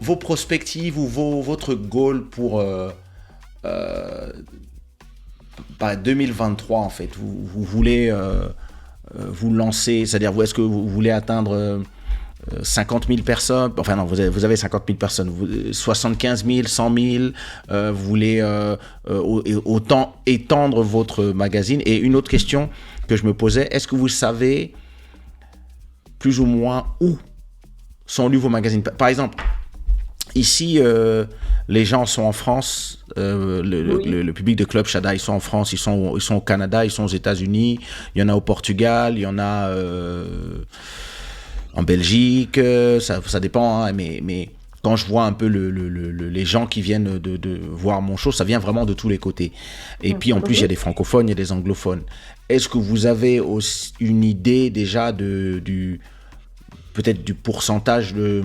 vos perspectives ou votre goal pour 2023 en fait. Vous voulez vous lancer, c'est-à-dire est-ce que vous voulez atteindre 50 000 personnes, enfin non, vous avez 50 000 personnes, 75 000, 100 000, vous voulez autant étendre votre magazine. Et une autre question que je me posais, est-ce que vous savez plus ou moins où sont lus vos magazines? Par exemple, ici, les gens sont en France, le public de Club Shada, ils sont en France, ils sont au Canada, ils sont aux États-Unis, il y en a au Portugal, il y en a en Belgique, ça dépend, hein, mais quand je vois un peu les gens qui viennent de voir mon show, ça vient vraiment de tous les côtés. Et puis en plus, il y a des francophones, il y a des anglophones. Est-ce que vous avez aussi une idée déjà peut-être du pourcentage de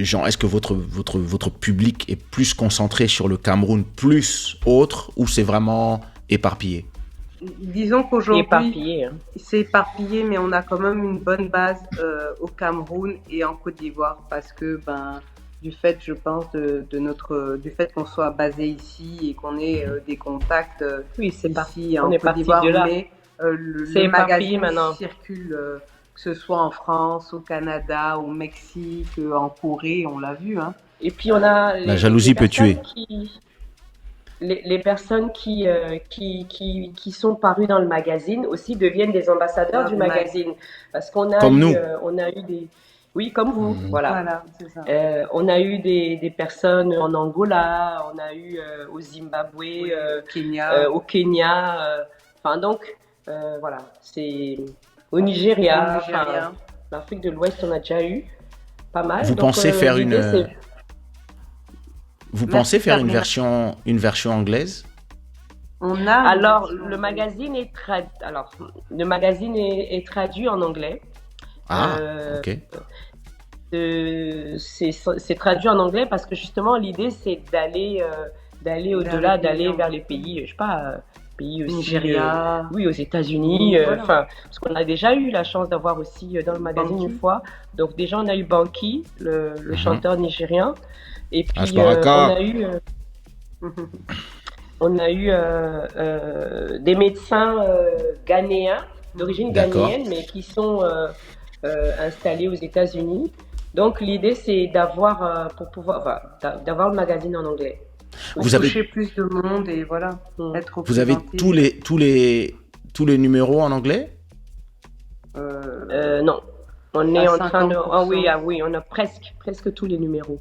gens? Est-ce que votre public est plus concentré sur le Cameroun plus autre, ou c'est vraiment éparpillé? Disons qu'aujourd'hui, hein. c'est éparpillé, mais on a quand même une bonne base au Cameroun et en Côte d'Ivoire, parce que du fait, je pense, du fait qu'on soit basé ici et qu'on ait des contacts ici en Côte d'Ivoire, mais le magazine maintenant circule, que ce soit en France, au Canada, au Mexique, en Corée, on l'a vu. Hein. Et puis on a la jalousie peut tuer. Les personnes qui sont parues dans le magazine aussi deviennent des ambassadeurs du magazine, parce qu'on a on a eu des comme vous, voilà c'est ça. On a eu des personnes en Angola, on a eu au Zimbabwe, au Kenya, enfin donc voilà, c'est au Nigeria, l'Afrique de l'Ouest, on a déjà eu pas mal. Vous pensez faire Vous pensez faire une version anglaise? Alors, le magazine est traduit en anglais. Ah, ok. C'est traduit en anglais parce que justement, l'idée, c'est d'aller au-delà, d'aller vers les pays, je sais pas, pays aussi, Nigeria. Oui, aux États-Unis, parce qu'on a déjà eu la chance d'avoir aussi dans le magazine Banky. Une fois. Donc déjà, on a eu Banky, le chanteur nigérien. Et puis on a eu des médecins ghanéens, d'origine ghanéenne, mais qui sont installés aux États-Unis. Donc l'idée, c'est d'avoir d'avoir le magazine en anglais. Vous avez toucher plus de monde et voilà. Être vous avez tous les numéros en anglais? Non, on est en train de. Oui, on a presque tous les numéros.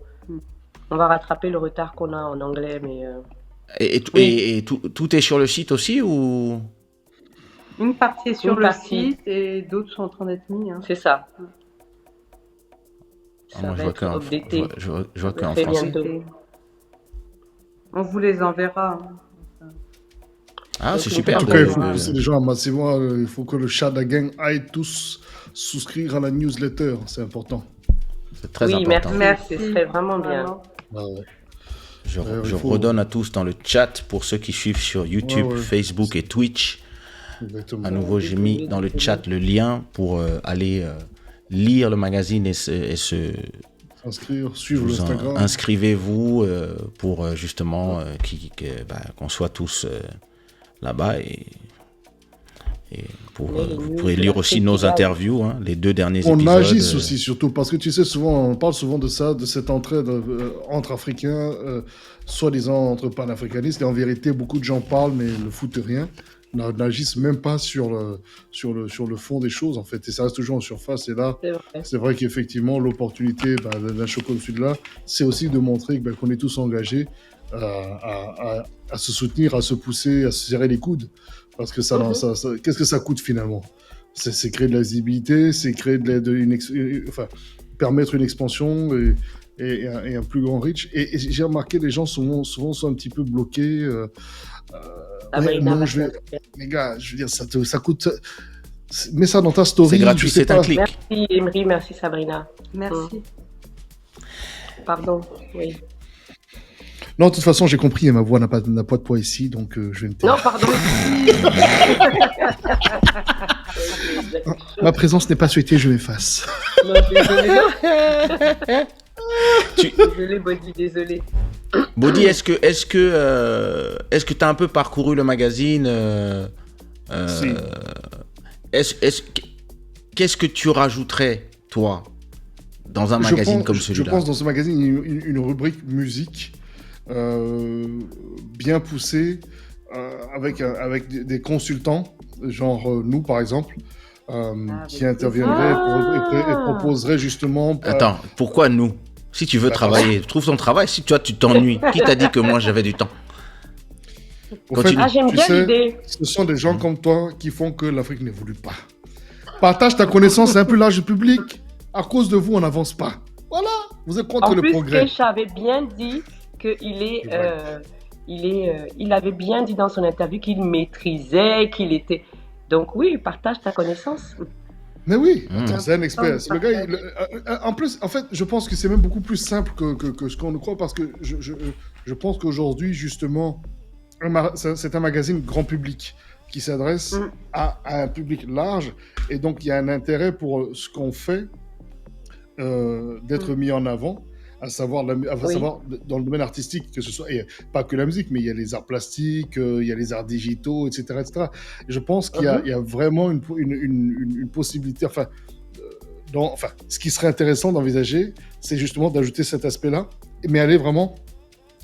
On va rattraper le retard qu'on a en anglais, mais. Et tout est sur le site aussi, ou? Une partie est sur le site et d'autres sont en train d'être mis. Hein. C'est ça. Moi, je vois qu'en français. On vous les enverra. Ah, c'est super. En tout cas, il faut pousser les gens massivement. Il faut que le Shada Gang aille tous souscrire à la newsletter. C'est important. C'est très important. Merci. Ce serait vraiment bien. Ah ouais. Je redonne à tous dans le chat, pour ceux qui suivent sur YouTube, Facebook et Twitch. Exactement. À nouveau, j'ai mis dans le chat le lien pour aller lire le magazine et s'inscrire, suivre l'Instagram. Inscrivez-vous pour justement qu'on soit tous là-bas et pour lire aussi nos interviews, hein, les 2 derniers épisodes. On agisse aussi, surtout, parce que tu sais, on parle souvent de ça, de cette entraide entre Africains, soi-disant entre panafricanistes, et en vérité, beaucoup de gens parlent, mais ne foutent rien. N'agissent même pas sur le fond des choses, en fait, et ça reste toujours en surface. Et là, c'est vrai qu'effectivement, l'opportunité d'un show comme celui-là, c'est aussi de montrer qu'on est tous engagés à se soutenir, à se pousser, à se serrer les coudes. Parce que qu'est-ce que ça coûte finalement? C'est créer de la visibilité, c'est créer permettre une expansion et un plus grand reach. Et j'ai remarqué, les gens souvent sont un petit peu bloqués. Les gars, je veux dire, ça coûte. Mets ça dans ta story. C'est gratuit, c'est un clic. Merci Emery, merci Sabrina. Merci. Pardon, oui. Non, de toute façon, j'ai compris, et ma voix n'a pas de poids ici, donc je vais me taire. Non, pardon. Ma présence n'est pas souhaitée, je m'efface. Non, désolé. Désolé, Body, désolé. Body, est-ce que tu as un peu parcouru le magazine Si. Qu'est-ce que tu rajouterais, toi, dans un magazine comme celui-là? Je pense dans ce magazine, une rubrique musique bien poussée, avec des consultants, genre nous par exemple, qui interviendraient et proposeraient justement... Attends, pourquoi nous? Si tu veux travailler, trouve ton travail. Si toi tu t'ennuies, qui t'a dit que moi j'avais du temps? J'aime bien l'idée. Ce sont des gens comme toi qui font que l'Afrique n'évolue pas. Partage ta connaissance à un plus large public. À cause de vous, on n'avance pas. Voilà, vous êtes contre le progrès. En plus, Kesh avait bien dit il avait bien dit dans son interview qu'il maîtrisait, qu'il était... Donc oui, partage ta connaissance. Mais oui, c'est un expert. Le gars, en plus, en fait, je pense que c'est même beaucoup plus simple que ce qu'on nous croit, parce que je pense qu'aujourd'hui, justement, c'est un magazine grand public qui s'adresse à un public large, et donc il y a un intérêt pour ce qu'on fait d'être mis en avant, à savoir dans le domaine artistique, que ce soit, et pas que la musique, mais il y a les arts plastiques, il y a les arts digitaux, etc. etc. Et je pense qu'il y a vraiment une possibilité, ce qui serait intéressant d'envisager, c'est justement d'ajouter cet aspect-là, mais aller vraiment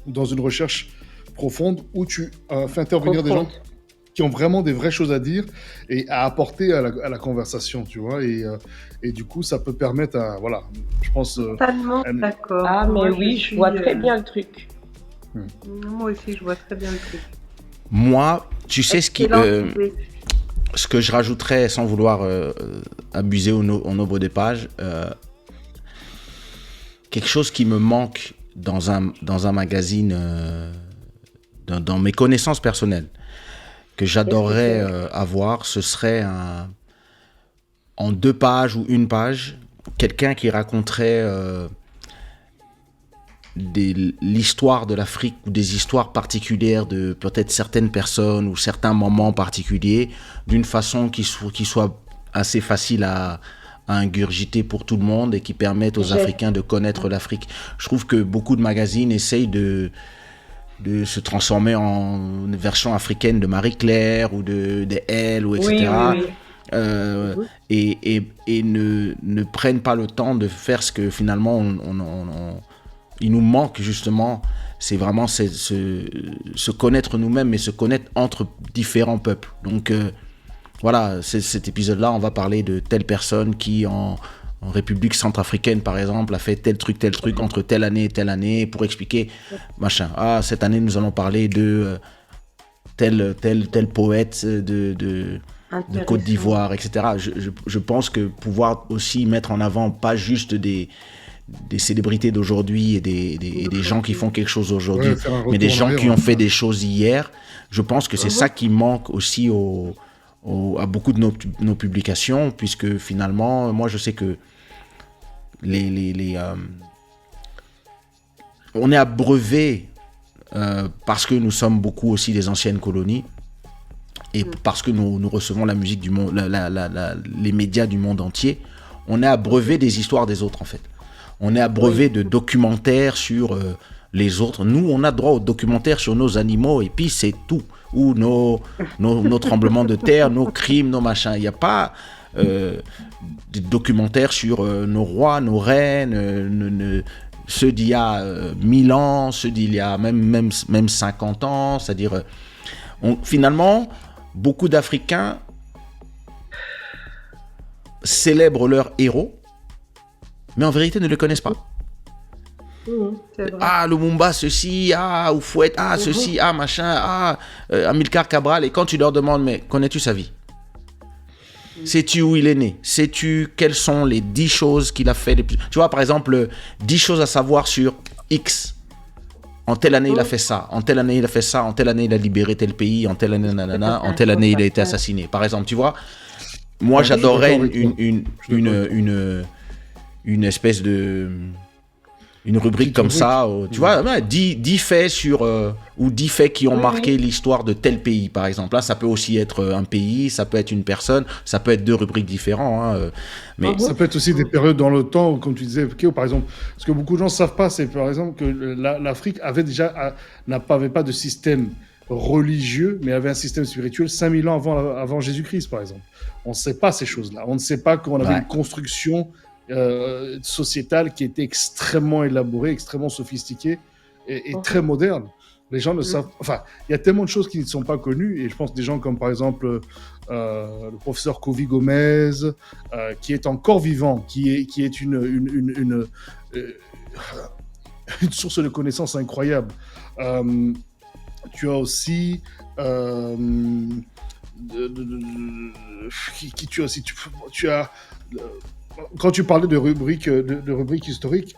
dans une recherche profonde où tu fais intervenir des gens qui ont vraiment des vraies choses à dire et à apporter à la conversation, tu vois, et du coup, ça peut permettre à, voilà, je pense... Totalement d'accord. Ah, mais oui, je vois très bien le truc. Moi aussi, je vois très bien le truc. Moi, tu sais ce que je rajouterais, sans vouloir abuser au nombre des pages, quelque chose qui me manque dans un magazine, dans mes connaissances personnelles, que j'adorerais avoir, ce serait en 2 pages ou 1 page, quelqu'un qui raconterait l'histoire de l'Afrique ou des histoires particulières de peut-être certaines personnes ou certains moments particuliers, d'une façon qui soit assez facile à ingurgiter pour tout le monde et qui permette aux Africains de connaître l'Afrique. Je trouve que beaucoup de magazines essayent de se transformer en version africaine de Marie-Claire ou de Elle, ou etc. Et ne prennent pas le temps de faire ce que finalement il nous manque, justement. C'est vraiment se connaître nous-mêmes, mais se connaître entre différents peuples. Donc voilà, cet épisode-là, on va parler de telle personne qui en République centrafricaine, par exemple, a fait tel truc entre telle année et telle année, pour expliquer machin. Ah, cette année, nous allons parler de tel poète de Côte d'Ivoire, etc. Je pense que pouvoir aussi mettre en avant pas juste des célébrités d'aujourd'hui et des gens qui font quelque chose aujourd'hui, mais des gens qui ont fait des choses hier, je pense que c'est ça qui manque aussi à beaucoup de nos publications, puisque finalement, moi je sais que on est abreuvé parce que nous sommes beaucoup aussi des anciennes colonies et parce que nous recevons la musique du monde, les médias du monde entier. On est abreuvé des histoires des autres, en fait. On est abreuvé de documentaires sur les autres. Nous, on a droit aux documentaires sur nos animaux, et puis c'est tout. Ou nos tremblements de terre, nos crimes, nos machins. Il n'y a pas des documentaires sur nos rois, nos reines, ceux d'il y a 1000 ans, ceux d'il y a même 50 ans. C'est-à-dire, finalement, beaucoup d'Africains célèbrent leurs héros, mais en vérité ne le connaissent pas. Ah, Lumumba, ceci, ah, Oufouette, ah, ceci, ah, machin, ah, Amilcar Cabral. Et quand tu leur demandes, mais connais-tu sa vie? Sais-tu où il est né? Sais-tu quelles sont les 10 choses qu'il a fait? Tu vois, par exemple, 10 choses à savoir sur X. En telle année, il a fait ça. En telle année, il a fait ça. En telle année, il a libéré tel pays. En telle année, nanana. En telle année, il a été assassiné. Par exemple, tu vois, moi, j'adorerais une espèce de Une rubrique comme ça, tu vois, 10 faits ou 10 faits qui ont marqué l'histoire de tel pays, par exemple. Là, ça peut aussi être un pays, ça peut être une personne, ça peut être 2 rubriques différentes. Mais ça peut être aussi des périodes dans le temps, où, comme tu disais, par exemple, ce que beaucoup de gens ne savent pas, c'est par exemple que l'Afrique n'avait pas de système religieux, mais avait un système spirituel 5000 ans avant Jésus-Christ, par exemple. On ne sait pas ces choses-là. On ne sait pas qu'on avait une construction sociétale qui était extrêmement élaborée, extrêmement sophistiquée et très moderne. Les gens ne savent... Enfin, il y a tellement de choses qui ne sont pas connues, et je pense des gens comme, par exemple, le professeur Kovi Gomez, qui est encore vivant, qui est une source de connaissances incroyable. Tu as aussi... tu as... Quand tu parlais de rubriques historiques,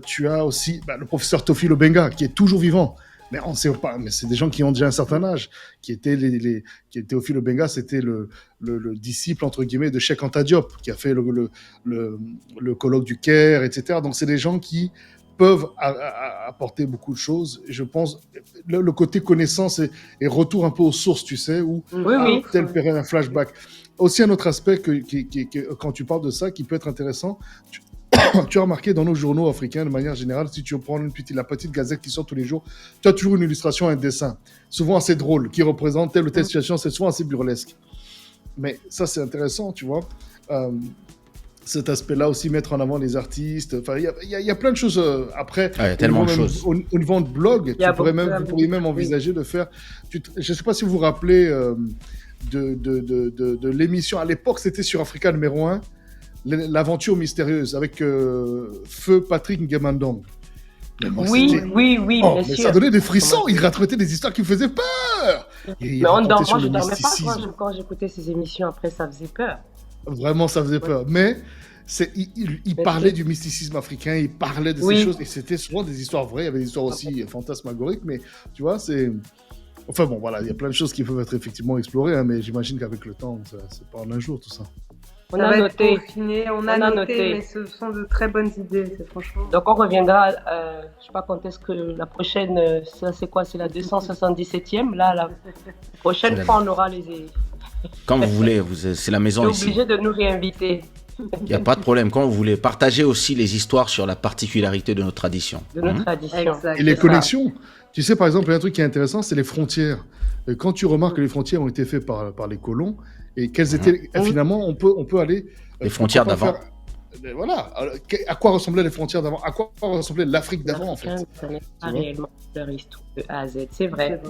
tu as aussi le professeur Théophile Obenga, qui est toujours vivant. Mais on ne sait pas, mais c'est des gens qui ont déjà un certain âge. Théophile Obenga, c'était le disciple, entre guillemets, de Cheikh Anta Diop, qui a fait le colloque du Caire, etc. Donc, c'est des gens qui peuvent apporter beaucoup de choses. Et je pense, le côté connaissance et retour un peu aux sources, tu sais, où tel période, un flashback. Aussi, un autre aspect quand tu parles de ça, qui peut être intéressant, tu as remarqué dans nos journaux africains, de manière générale, si tu prends la petite gazette qui sort tous les jours, tu as toujours une illustration, un dessin, souvent assez drôle, qui représente telle ou telle situation, c'est souvent assez burlesque. Mais ça, c'est intéressant, tu vois. Cet aspect-là aussi, mettre en avant les artistes. Enfin, il y a plein de choses. Après, il y a tellement de choses. Au niveau de blog, vous pourriez même envisager de faire... je ne sais pas si vous vous rappelez de l'émission. À l'époque, c'était sur Africa numéro 1. L'aventure mystérieuse avec Feu Patrick Ngemandong. Oui, bien sûr. Ça donnait des frissons. Il racontait des histoires qui me faisaient peur. Moi, je ne dormais pas quand j'écoutais ces émissions. Après, ça faisait peur. Vraiment, ça faisait peur. Mais il parlait du mysticisme africain, il parlait de ces choses. Et c'était souvent des histoires vraies. Il y avait des histoires aussi fantasmagoriques. Mais tu vois, c'est... Enfin bon, voilà, il y a plein de choses qui peuvent être effectivement explorées. Hein, mais j'imagine qu'avec le temps, c'est pas en un jour, tout ça. On a noté, mais ce sont de très bonnes idées, franchement. Donc on reviendra, je ne sais pas quand est-ce que la prochaine, ça c'est quoi, c'est la 277e, là, la prochaine fois on aura les... Quand vous voulez, c'est la maison ici. Obligé de nous réinviter. Il n'y a pas de problème, quand vous voulez. Partagez aussi les histoires sur la particularité de nos traditions. Et les connexions. Tu sais, par exemple, il y a un truc qui est intéressant, c'est les frontières. Quand tu remarques que les frontières ont été faites par les colons, et quelles étaient, finalement, on peut aller... Les frontières d'avant. Voilà. À quoi ressemblaient les frontières d'avant? À quoi ressemblait l'Afrique d'avant, en fait? Ça n'est pas réellement leur histoire de A à Z, c'est vrai.